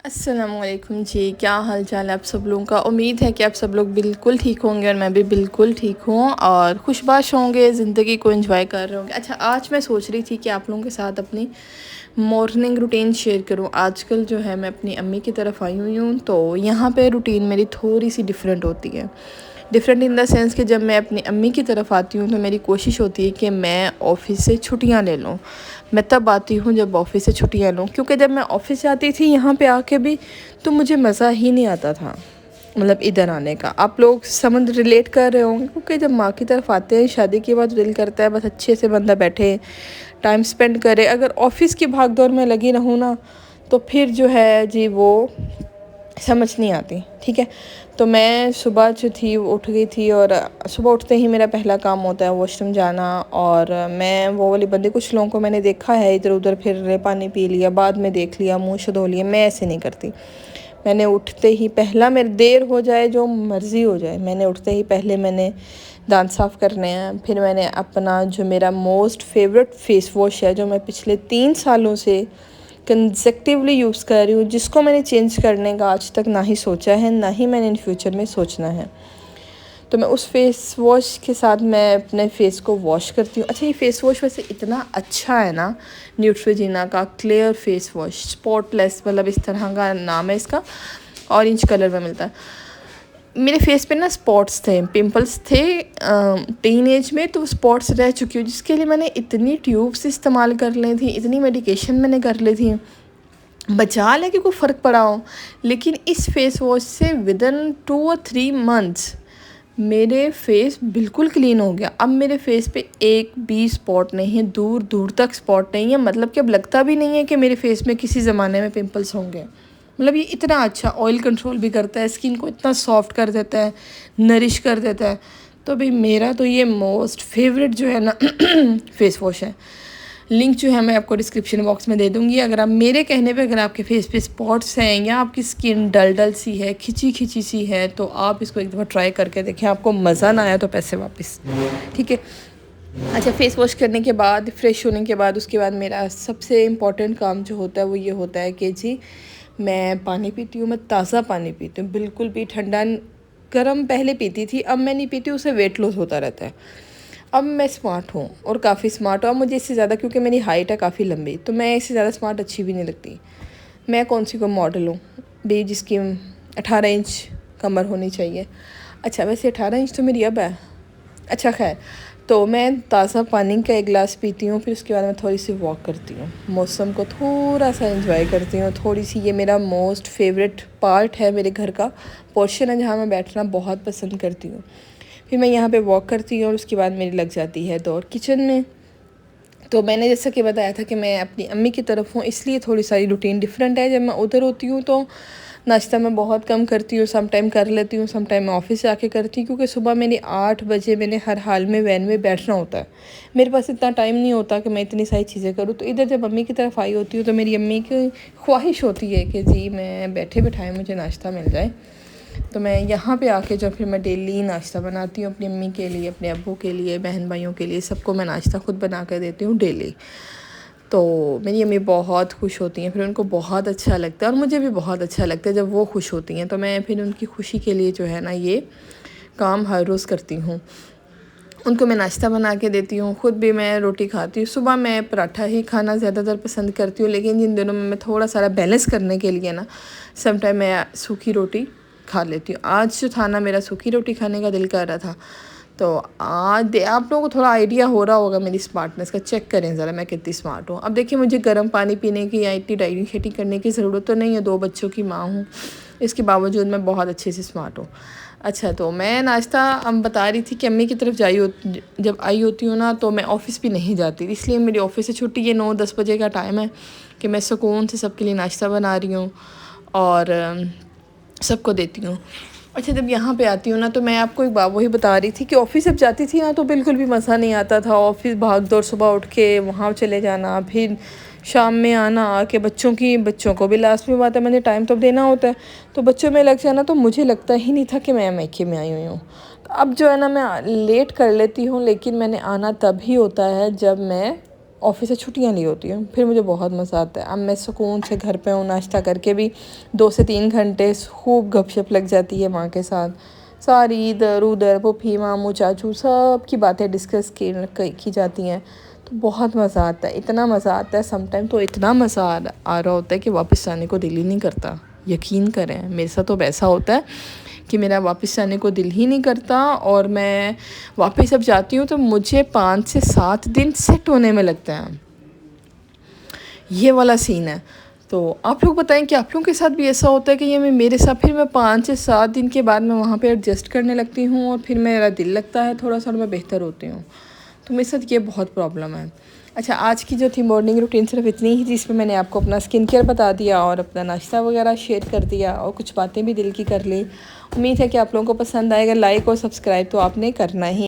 अस्सलामुअलैकुम जी, क्या हाल चाल है आप सब लोगों का। उम्मीद है कि आप सब लोग बिल्कुल ठीक होंगे और मैं भी बिल्कुल ठीक हूँ और खुशबाश होंगे, ज़िंदगी को एंजॉय कर रहे होंगे। अच्छा, आज मैं सोच रही थी कि आप लोगों के साथ अपनी मॉर्निंग रूटीन शेयर करूँ। आजकल जो है मैं अपनी अम्मी की तरफ आई हुई हूँ, तो यहाँ पे रूटीन मेरी थोड़ी सी डिफरेंट होती है। डिफरेंट इन द सेंस कि जब मैं अपनी अम्मी की तरफ आती हूँ तो मेरी कोशिश होती है कि मैं ऑफ़िस से छुट्टियाँ ले लूँ। मैं तब आती हूँ जब ऑफ़िस से छुट्टियाँ लूँ, क्योंकि जब मैं ऑफ़िस से आती थी यहाँ पे आके भी तो मुझे मज़ा ही नहीं आता था, मतलब इधर आने का। आप लोग समझ रिलेट कर रहे होंगे, क्योंकि जब माँ की तरफ आते हैं शादी के बाद दिल करता है बस अच्छे से बंदा बैठे, टाइम स्पेंड करे। अगर ऑफ़िस की भाग दौड़ में लगी रहूँ ना तो फिर जो है जी वो समझ नहीं आती। ठीक है, तो मैं सुबह जो थी वो उठ गई थी और सुबह उठते ही मेरा पहला काम होता है वॉशरूम जाना। और मैं वो वाली बंदी, कुछ लोगों को मैंने देखा है इधर उधर फिर रहे, पानी पी लिया, बाद में देख लिया, मुँह से धो लिया। मैं ऐसे नहीं करती। मैंने उठते ही पहला, मेरी देर हो जाए जो मर्ज़ी हो जाए, मैंने उठते ही पहले मैंने दांत साफ़ करने हैं। फिर मैंने अपना जो मेरा मोस्ट फेवरेट फेस वॉश है, जो मैं पिछले 3 सालों से कंसेक्टिवली यूज़ कर रही हूँ, जिसको मैंने चेंज करने का आज तक ना ही सोचा है, ना ही मैंने इन फ्यूचर में सोचना है, तो मैं उस फेस वॉश के साथ मैं अपने फेस को वॉश करती हूँ। अच्छा, ये फेस वॉश वैसे इतना अच्छा है ना, न्यूट्रोजिना का क्लियर फेस वॉश, स्पॉटलेस, मतलब इस तरह का नाम है इसका, ऑरेंज कलर में मिलता है। मेरे फेस पे ना स्पॉट्स थे, पिंपल्स थे टीन एज में, तो स्पॉट्स रह चुकी हूँ, जिसके लिए मैंने इतनी ट्यूब्स इस्तेमाल कर ली थी, इतनी मेडिकेशन मैंने कर ली थी, बचा ले कि कोई फ़र्क पड़ा हो। लेकिन इस फेस वॉश से विदिन 2 और 3 मंथ्स मेरे फेस बिल्कुल क्लीन हो गया। अब मेरे फेस पे एक भी स्पॉट नहीं है, दूर दूर तक स्पॉट नहीं है, मतलब कि अब लगता भी नहीं है कि मेरे फेस में किसी ज़माने में पिंपल्स होंगे। मतलब ये इतना अच्छा ऑयल कंट्रोल भी करता है, स्किन को इतना सॉफ्ट कर देता है, नरिश कर देता है। तो भाई मेरा तो ये मोस्ट फेवरेट जो है ना फेस वॉश है। लिंक जो है मैं आपको डिस्क्रिप्शन बॉक्स में दे दूँगी। अगर आप मेरे कहने पे, अगर आपके फेस पे स्पॉट्स हैं या आपकी स्किन डल डल सी है, खिंची खिंची सी है, तो आप इसको एक दफ़ा ट्राई करके देखें। आपको मज़ा ना आया तो पैसे वापस। ठीक है। अच्छा, फेस वॉश करने के बाद, फ्रेश होने के बाद, उसके बाद मेरा सबसे इम्पॉर्टेंट काम जो होता है वो ये होता है कि जी मैं पानी पीती हूँ। मैं ताज़ा पानी पीती हूँ, बिल्कुल भी ठंडा गर्म पहले पीती थी, अब मैं नहीं पीती, उससे वेट लॉस होता रहता है। अब मैं स्मार्ट हूँ और काफ़ी स्मार्ट हूँ। अब मुझे इससे ज़्यादा, क्योंकि मेरी हाइट है काफ़ी लंबी, तो मैं इससे ज़्यादा स्मार्ट अच्छी भी नहीं लगती। मैं कौन सी को मॉडल हूँ भी जिसकी 18 इंच कमर होनी चाहिए। अच्छा, वैसे 18 इंच तो मेरी अब है। अच्छा खैर, तो मैं ताज़ा पानी का एक गिलास पीती हूँ, फिर उसके बाद मैं थोड़ी सी वॉक करती हूँ, मौसम को थोड़ा सा एंजॉय करती हूँ थोड़ी सी। ये मेरा मोस्ट फेवरेट पार्ट है, मेरे घर का पोर्शन है जहाँ मैं बैठना बहुत पसंद करती हूँ। फिर मैं यहाँ पे वॉक करती हूँ और उसके बाद मेरी लग जाती है दौड़ किचन में। तो मैंने जैसा कि बताया था कि मैं अपनी अम्मी की तरफ हूँ, इसलिए थोड़ी सारी रूटीन डिफरेंट है। जब मैं उधर होती हूँ तो नाश्ता मैं बहुत कम करती हूँ, सम टाइम कर लेती हूँ, सम टाइम मैं ऑफ़िस जाके करती हूँ, क्योंकि सुबह मेरी 8 बजे मैंने हर हाल में वैन में बैठना होता है। मेरे पास इतना टाइम नहीं होता कि मैं इतनी सारी चीज़ें करूँ। तो इधर जब अम्मी की तरफ आई होती हूँ तो मेरी अम्मी की ख्वाहिश होती है कि जी मैं बैठे बिठाए मुझे नाश्ता मिल जाए। तो मैं यहाँ पे आके जो फिर मैं डेली नाश्ता बनाती हूँ अपनी अम्मी के लिए, अपने अब्बू के लिए, बहन भाइयों के लिए, सबको मैं नाश्ता खुद बना कर देती हूँ डेली। तो मेरी अम्मी बहुत खुश होती हैं, फिर उनको बहुत अच्छा लगता है और मुझे भी बहुत अच्छा लगता है जब वो खुश होती हैं। तो मैं फिर उनकी खुशी के लिए जो है ना ये काम हर रोज़ करती हूँ। उनको मैं नाश्ता बना के देती हूँ, ख़ुद भी मैं रोटी खाती हूँ। सुबह मैं पराठा ही खाना ज़्यादातर पसंद करती हूँ, लेकिन जिन दिनों में मैं थोड़ा सारा बैलेंस करने के लिए ना सम टाइम मैं सूखी रोटी खा लेती हूँ। आज जो था ना, मेरा सूखी रोटी खाने का दिल कर रहा था, तो आज आप लोगों को थोड़ा आइडिया हो रहा होगा मेरी स्मार्टनेस का। चेक करें ज़रा मैं कितनी स्मार्ट हूँ। अब देखिए, मुझे गर्म पानी पीने की या इतनी डाइटिंग शेटिंग करने की ज़रूरत तो नहीं है, 2 बच्चों की माँ हूँ, इसके बावजूद मैं बहुत अच्छे से स्मार्ट हूँ। अच्छा, तो मैं नाश्ता बता रही थी कि अम्मी की तरफ जब आई होती हूँ ना, तो मैं ऑफ़िस भी नहीं जाती, इसलिए मेरी ऑफ़िस से छुट्टी ये 9-10 बजे का टाइम है कि मैं सुकून से सबके लिए नाश्ता बना रही हूँ और सबको देती हूँ। अच्छा, जब यहाँ पे आती हूँ ना, तो मैं आपको एक बात वही बता रही थी कि ऑफ़िस जब जाती थी ना तो बिल्कुल भी मज़ा नहीं आता था। ऑफ़िस भाग दौड़, सुबह उठ के वहाँ चले जाना, फिर शाम में आना, आके बच्चों को भी लास्ट में बात है मुझे टाइम तो देना होता है, तो बच्चों में लग जाना, तो मुझे लगता ही नहीं था कि मैं मायके में आई हुई हूँ। तो अब जो है ना, मैं लेट कर लेती हूँ, लेकिन मैंने आना तभी होता है जब मैं ऑफिस से छुट्टियाँ ली होती हैं, फिर मुझे बहुत मज़ा आता है। अब मैं सुकून से घर पे हूँ, नाश्ता करके भी 2 से 3 घंटे खूब गपशप लग जाती है माँ के साथ। सारी इधर उधर पुप्पी मामू चाचू सब की बातें डिस्कस की जाती हैं, तो बहुत मज़ा आता है। इतना मज़ा आता है समटाइम, तो इतना मज़ा आ रहा होता है कि वापस जाने को दिल ही नहीं करता। यकीन करें, मेरे साथ तो वैसा होता है कि मेरा वापस जाने को दिल ही नहीं करता, और मैं वापस जब जाती हूँ तो मुझे 5 से 7 दिन सेट होने में लगता है। ये वाला सीन है। तो आप लोग बताएं कि आप लोगों के साथ भी ऐसा होता है कि ये मेरे साथ फिर मैं 5 से 7 दिन के बाद मैं वहाँ पे एडजस्ट करने लगती हूँ, और फिर मेरा दिल लगता है थोड़ा सा, और मैं बेहतर होती हूँ। तो मेरे साथ ये बहुत प्रॉब्लम है। अच्छा, आज की जो थी मॉर्निंग रूटीन सिर्फ इतनी ही थी, जिसमें मैंने आपको अपना स्किन केयर बता दिया और अपना नाश्ता वगैरह शेयर कर दिया, और कुछ बातें भी दिल की कर ली। उम्मीद है कि आप लोगों को पसंद आएगा। लाइक और सब्सक्राइब तो आपने करना ही